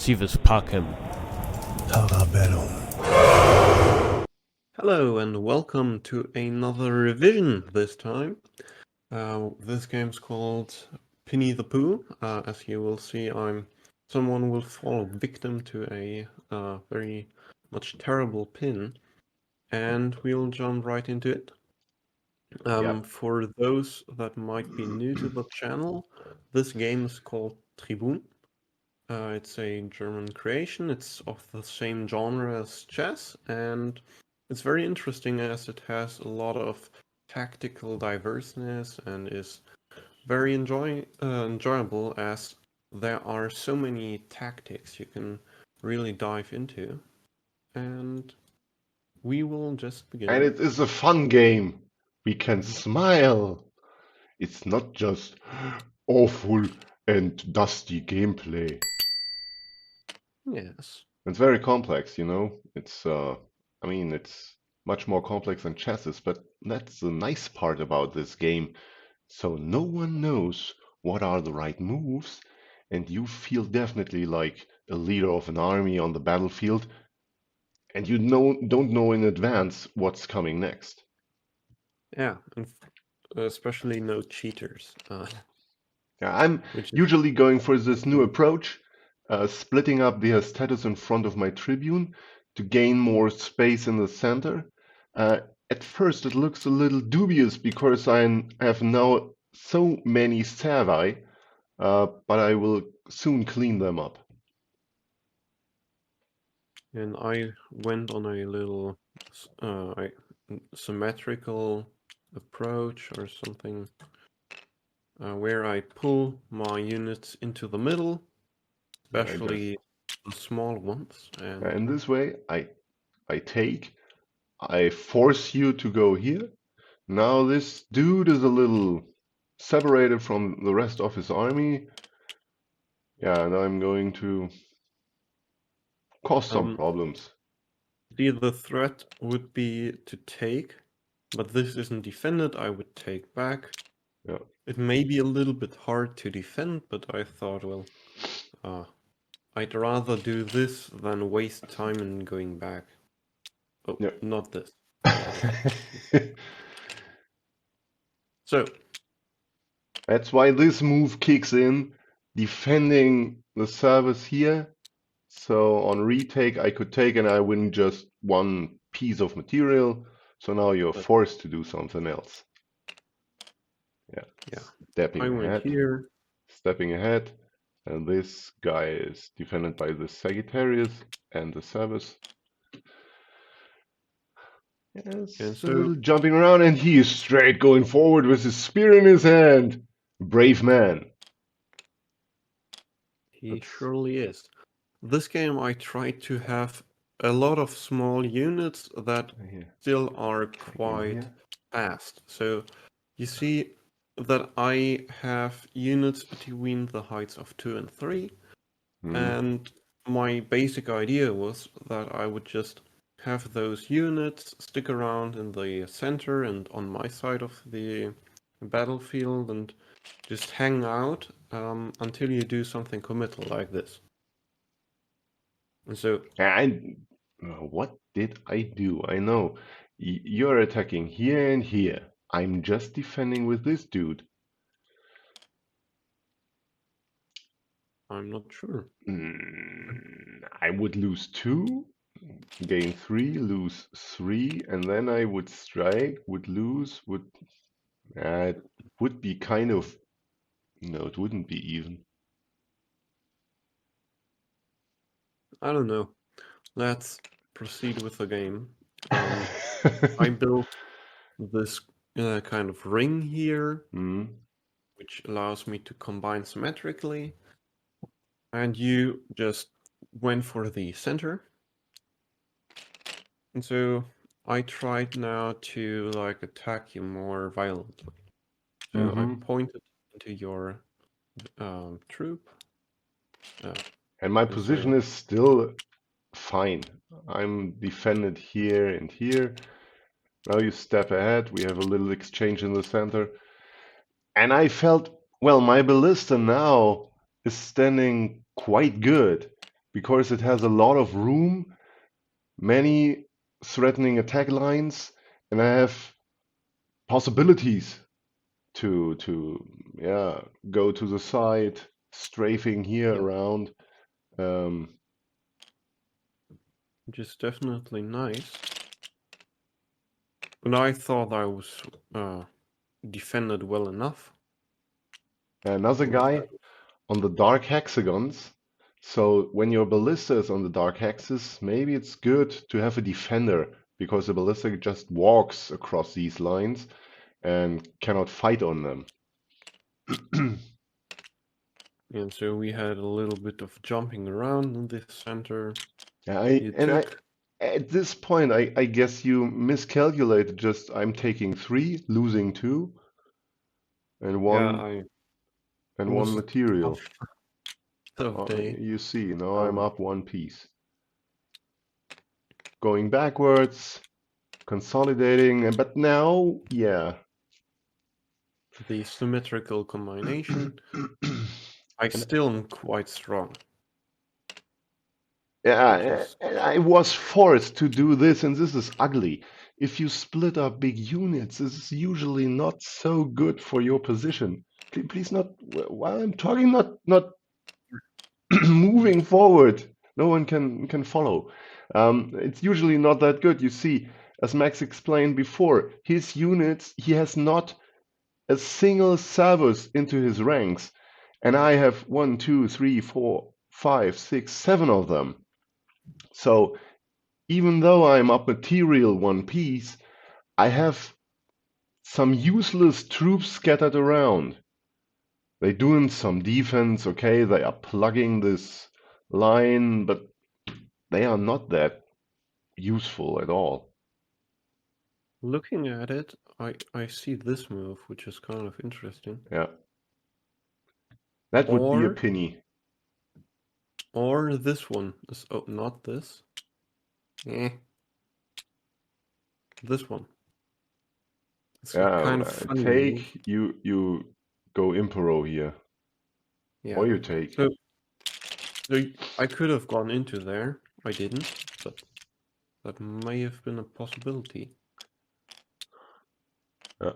Civis Pacem. Hello and welcome to another revision this time. This game's called Pinnie The Pooh. As you will see, someone will fall victim to a very much terrible pin, and we'll jump right into it. For those that might be new to the channel, this game is called Tribun. It's a German creation. It's of the same genre as chess, and it's very interesting as it has a lot of tactical diverseness and is very enjoyable as there are so many tactics you can really dive into. And we will just begin. And it is a fun game. We can smile. It's not just awful and dusty gameplay. Yes. It's very complex, you know. It's it's much more complex than chess is, but that's the nice part about this game. So no one knows what are the right moves, and you feel definitely like a leader of an army on the battlefield, and you don't know in advance what's coming next. Yeah, and especially no cheaters. Yeah, I'm usually going for this new approach, splitting up the status in front of my Tribune to gain more space in the center. At first, it looks a little dubious because I have now so many Savai, but I will soon clean them up. And I went on a little symmetrical approach or something, where I pull my units into the middle, especially the small ones. And in this way, I force you to go here. Now this dude is a little separated from the rest of his army. Yeah, and I'm going to cause some problems. The threat would be to take, but this isn't defended. I would take back. Yeah. It may be a little bit hard to defend, but I thought, well, I'd rather do this than waste time in going back. Oh, yeah. Not this. So that's why this move kicks in, defending the service here. So on retake, I could take and I win just one piece of material. So now you're forced to do something else. Yeah. Stepping ahead. And this guy is defended by the Sagittarius and the service. Yes, and so, a little jumping around, and he is straight going forward with his spear in his hand. Brave man. He surely is. This game I tried to have a lot of small units that still are quite fast. So you see that I have units between the heights of 2 and 3. And my basic idea was that I would just have those units stick around in the center and on my side of the battlefield and just hang out until you do something committal like this. And so, what did I do? I know you're attacking here and here. I'm just defending with this dude. I'm not sure. I would lose 2, gain 3, lose 3, and then I would strike, would lose, it would be kind of, no, it wouldn't be even. I don't know. Let's proceed with the game. I built this kind of ring here, which allows me to combine symmetrically. And you just went for the center. And so I tried now to attack you more violently. So I pointed into your troop. And my position is still fine. I'm defended here and here. Now you step ahead. We have a little exchange in the center. And I felt, well, my ballista now is standing quite good. because it has a lot of room, many threatening attack lines, and I have possibilities to go to the side, strafing here Yeah, around. which is definitely nice. And I thought I was defended well enough. Another With guy on the dark hexagons. So when your ballista is on the dark hexes, maybe it's good to have a defender because the ballista just walks across these lines and cannot fight on them. And so we had a little bit of jumping around in this center. You And took, at this point, I guess you miscalculated. Just I'm taking 3, losing 2, and yeah, one I and one was material. tough day. You see, now I'm Um, up 1 piece. Going backwards, consolidating, but now, yeah. the symmetrical combination. I And still am quite strong. yeah, Just and I was forced to do this, and this is ugly. If you split up big units, this is usually not so good for your position. Please not, while I'm talking, not moving forward. No one can follow. It's usually not that good. You see, as Max explained before, his units, he has not a single salvos into his ranks, and I have 1, 2, 3, 4, 5, 6, 7 of them. So even though I'm up material 1 piece, I have some useless troops scattered around. They're doing some defense, okay, they are plugging this line, but they are not that useful at all. looking at it, I see this move, which is kind of interesting. Yeah. That would be a Or Pinnie. this one is not this. This one. It's a kind of Yeah, funny move. take, you go Impero here. Yeah. Or you take. So I could have gone into there. I didn't, but that may have been a possibility. Yeah.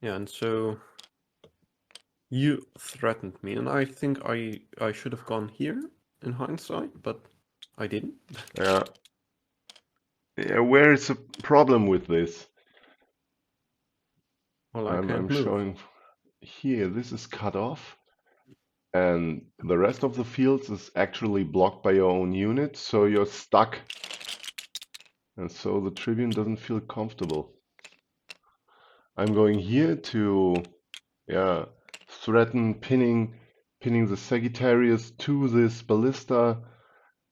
Yeah, and so you threatened me, and I think I should have gone here in hindsight, but I didn't. Yeah. Yeah, where is the problem with this? Well, I I'm can't move. showing here, this is cut off, and the rest of the fields is actually blocked by your own unit, so you're stuck. And so the Tribune doesn't feel comfortable. I'm going here to, yeah, threaten pinning the Sagittarius to this ballista.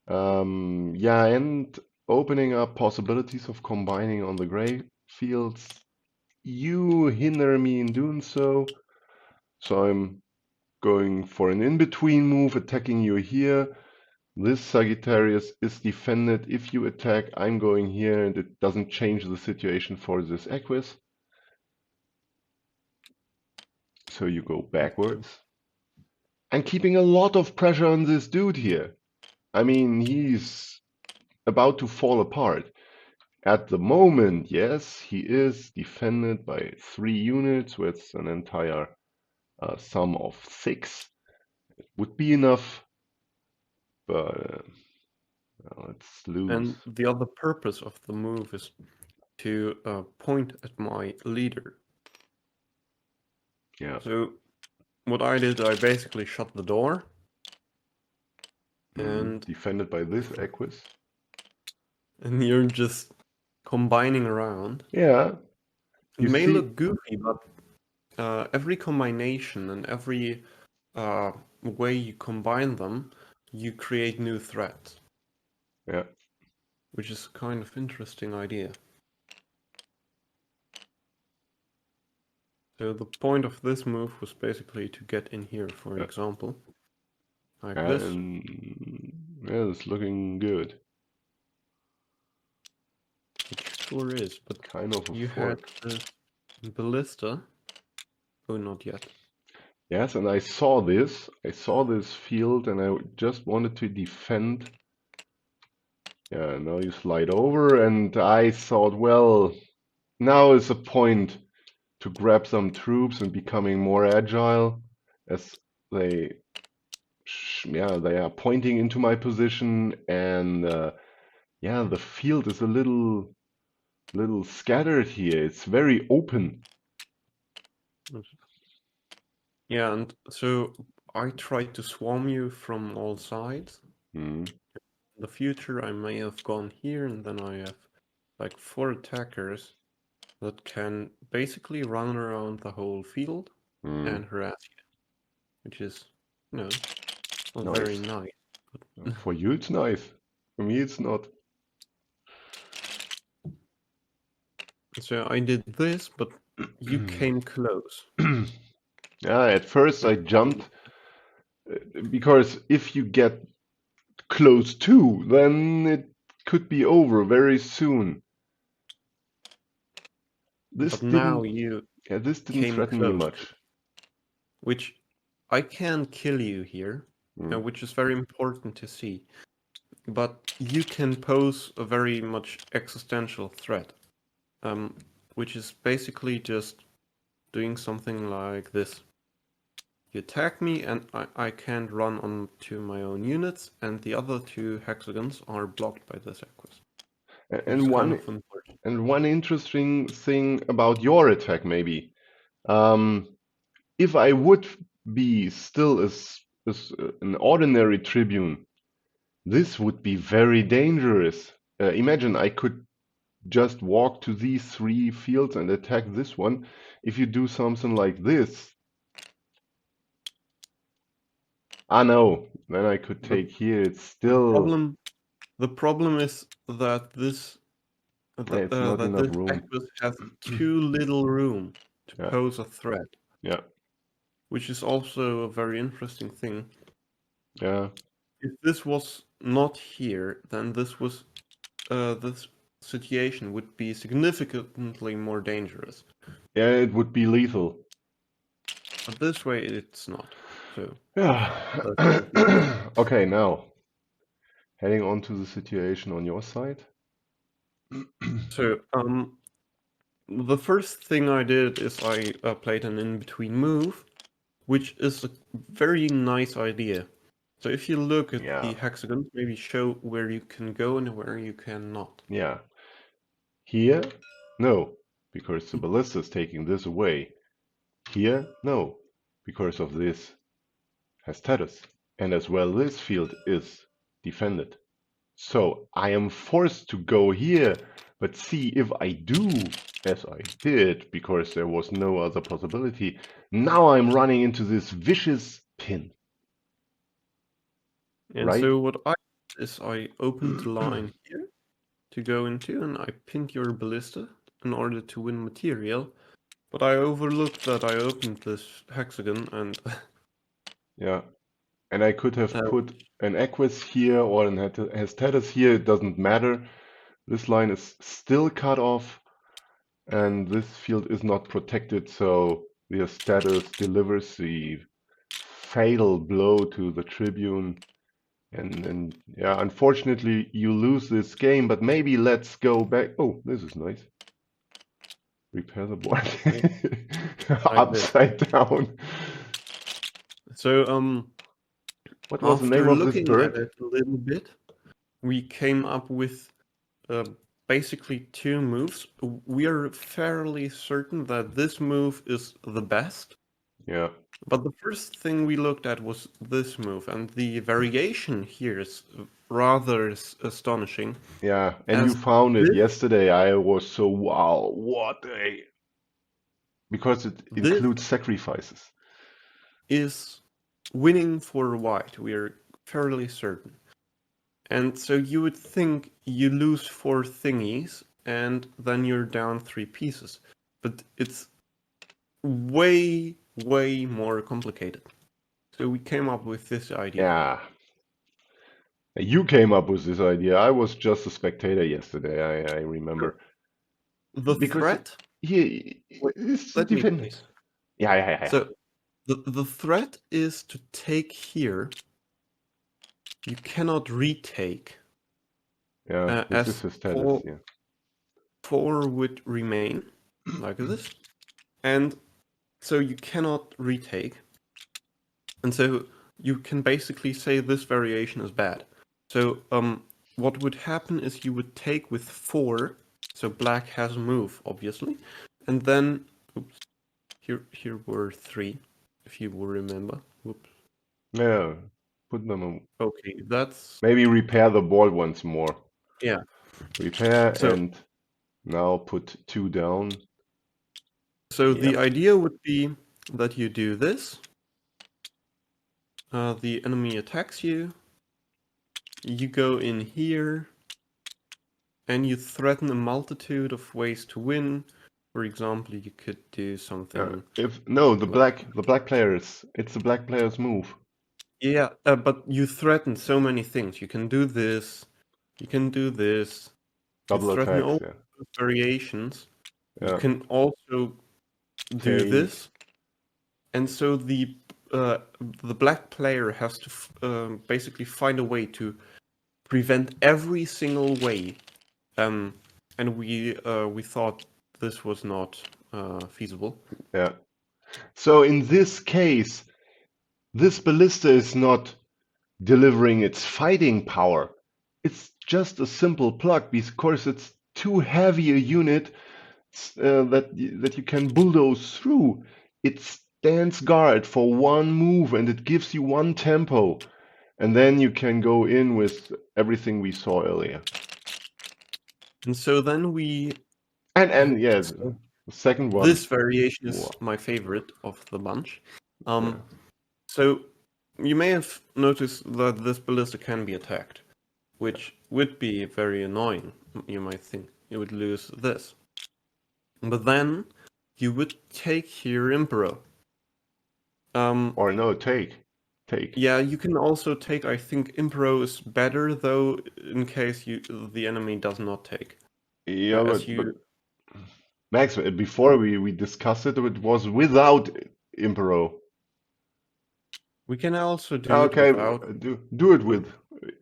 Yeah, and opening up possibilities of combining on the gray fields. You hinder me in doing so. So I'm going for an in-between move, attacking you here. This Sagittarius is defended. If you attack, I'm going here, and it doesn't change the situation for this Equus. So you go backwards. I'm keeping a lot of pressure on this dude here. I mean, he's about to fall apart. At the moment, yes, he is defended by 3 units with an entire sum of 6. It would be enough, but let's lose. And the other purpose of the move is to point at my leader. Yeah. So what I did, I basically shut the door. And Defended by this Equus. you're just combining around. Yeah. It You may see, look goofy, but every combination and every way you combine them, you create new threats. yeah. Which is kind of interesting idea. So the point of this move was basically to get in here, for example. Like this. And yeah, it's looking good. It sure is, but Kind of a you had fork. the ballista. Oh, not yet. Yes, and I saw this. I saw this field, and I just wanted to defend. Yeah, now you slide over, and I thought, well, now is a point to grab some troops and becoming more agile, as they, yeah, they are pointing into my position, and yeah, the field is a little scattered here. It's very open. Yeah, and so I tried to swarm you from all sides. Hmm. In the future, I may have gone here, and then I have like 4 attackers that can basically run around the whole field Hmm. and harass you, which is, you know, not very Nice. nice. For you, it's nice. For me, it's not. So I did this, but you came close. Yeah, at first I jumped because if you get close to, then it could be over very soon. This But now didn't, you yeah, this didn't came threaten me close, much. which I can kill you here, Mm. which is very important to see. But you can pose a very much existential threat, which is basically just doing something like this. You attack me, and I can't run onto my own units, and the other 2 hexagons are blocked by this Equus, which is And kind one of unfortunate. and one interesting thing about your attack, maybe, um, if I would be still as an ordinary tribune, this would be very dangerous. Imagine I could just walk to these 3 fields and attack this one. If you do something like this, no, then I could The, take here. It's the still, problem the problem is that it's not that enough this room. Equus has too little room to Yeah, pose a threat, yeah, which is also a very interesting thing. yeah. If this was not here, then this situation would be significantly more dangerous. Yeah, it would be lethal. But this way, it's not. So Yeah. that's something good. Okay, now heading on to the situation on your side. So the first thing I did is I played an in-between move, which is a very nice idea. So if you look at the Yeah, hexagons, maybe show where you can go and where you cannot. yeah. Here, no, because the ballista is taking this away. Here, no, because of this has status. And as well, this field is defended. So I am forced to go here, but see if I do, as I did, because there was no other possibility, now I'm running into this vicious pin, And right? so what I did is I opened the line here to go into, and I pinned your ballista in order to win material. But I overlooked that I opened this hexagon, and Yeah. And I could have put an Equus here or an Hestetus here, it doesn't matter. This line is still cut off, and this field is not protected, so the status delivers the fatal blow to the Tribune. And yeah, unfortunately you lose this game, but maybe let's go back. Oh, this is nice. Repair the board. like this. Upside down. So What was the name after of this looking at bird? it a little bit, we came up with uh, basically 2 moves. We are fairly certain that this move is the best. Yeah. But the first thing we looked at was this move, and the variation here is rather astonishing. Yeah, and you As found it this, yesterday. I was so wow, what a because it this includes sacrifices. is winning for white, we are fairly certain. And so you would think you lose 4 thingies, and then you're down 3 pieces. But it's way, way more complicated. So we came up with this idea. Yeah. You came up with this idea. I was just a spectator yesterday, I remember. The Because threat? he Wait, is let me defend. please. Yeah. So The threat is to take here. You cannot retake. Yeah, this As is his status, yeah. 4 would remain, like this. And so you cannot retake. And so you can basically say this variation is bad. So what would happen is you would take with 4, so black has a move, obviously. And then, oops, here were 3, if you will remember. Whoops. Yeah, put them on. Okay, that's... Maybe repair the board once more. Yeah. Repair So, and now put 2 down. so Yep. the idea would be that you do this. The enemy attacks you. You go in here. And you threaten a multitude of ways to win. For example, you could do something. If no, the like, black players. It's the black player's move. Yeah, but you threaten so many things. You can do this. You can do this. Double you threaten attacks, all yeah. variations. You Yeah. can also do Take. this. And so the black player has to basically find a way to prevent every single way. And we thought this was not feasible. Yeah. So in this case, this ballista is not delivering its fighting power. It's just a simple plug because it's too heavy a unit that you can bulldoze through. It stands guard for 1 move and it gives you 1 tempo. And then you can go in with everything we saw earlier. And so then we... And yes, so the second one. this variation is my favorite of the bunch. So you may have noticed that this ballista can be attacked, which would be very annoying. You might think you would lose this. But then you would take here Emperor. Or no, take. Yeah, you can also take, I think Emperor is better though, in case the enemy does not take. Yeah, but you... Max, before we discussed it, it was without Impero. We can also do Okay, it without. do it with,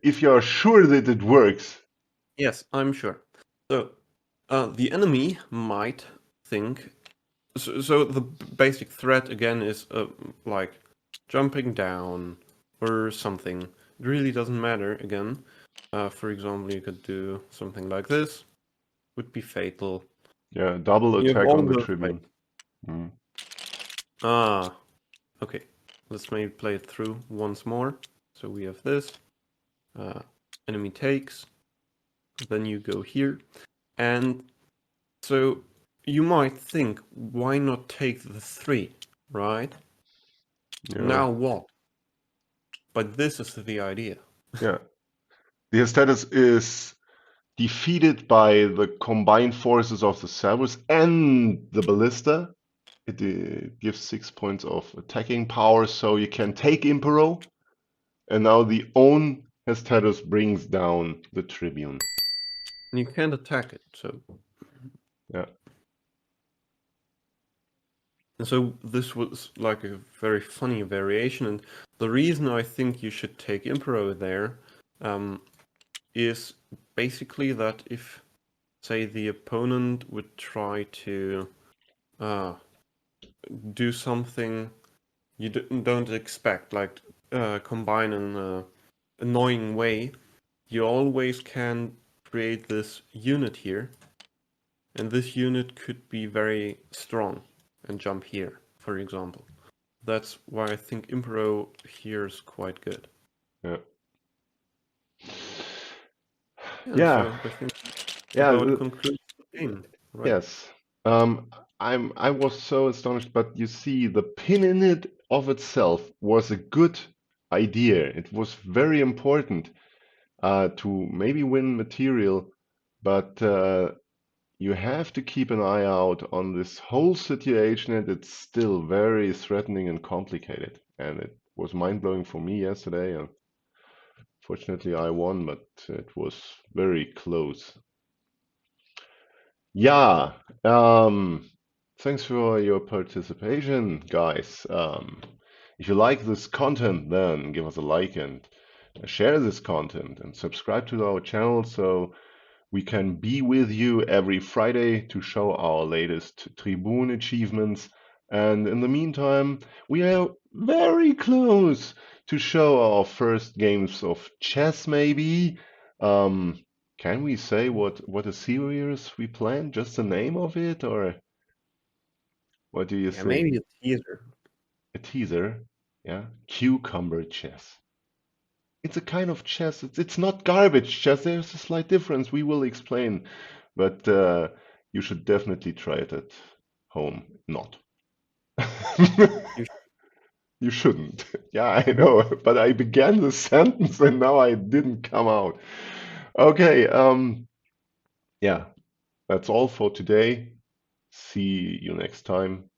if you're sure that it works. Yes, I'm sure. So, the enemy might think... So the basic threat again is like jumping down or something. It really doesn't matter again. For example, you could do something like this. Would be fatal. Yeah, double attack on the Tribun. Okay. Let's maybe play it through once more. So we have this. Enemy takes. Then you go here. And so you might think, why not take the 3, right? Yeah. Now what? But this is the idea. Yeah. The status is defeated by the combined forces of the Cerberus and the Ballista. It gives 6 points of attacking power, so you can take Impero. And now the own status brings down the Tribune. And you can't attack it, so... Yeah. And so this was like a very funny variation, and the reason I think you should take Emperor there is basically that if, say, the opponent would try to do something you don't expect, like combine in an annoying way, you always can create this unit here, and this unit could be very strong and jump here, for example. That's why I think Impero here is quite good. Yeah. So I think about concludes the game, right? Yes. I was so astonished, but you see, the pin in it of itself was a good idea. It was very important to maybe win material, but you have to keep an eye out on this whole situation, and it's still very threatening and complicated. And it was mind-blowing for me yesterday, and fortunately I won, but it was very close. Yeah, Thanks for your participation, guys. If you like this content, then give us a like and share this content and subscribe to our channel so we can be with you every Friday to show our latest Tribun achievements. And in the meantime, we are very close to show our first games of chess, maybe. Um, can we say what a series we plan? Just the name of it, or what do you Yeah, think? maybe a teaser. A teaser, yeah? Cucumber chess. It's a kind of chess. It's not garbage chess. There's a slight difference. We will explain, but you should definitely try it at home. Not. You You shouldn't. Yeah, I know, but I began the sentence and now I didn't come out. Okay, yeah, that's all for today. See you next time.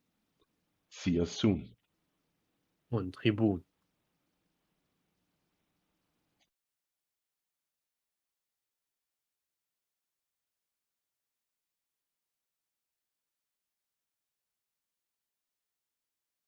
See you soon. und Tribun.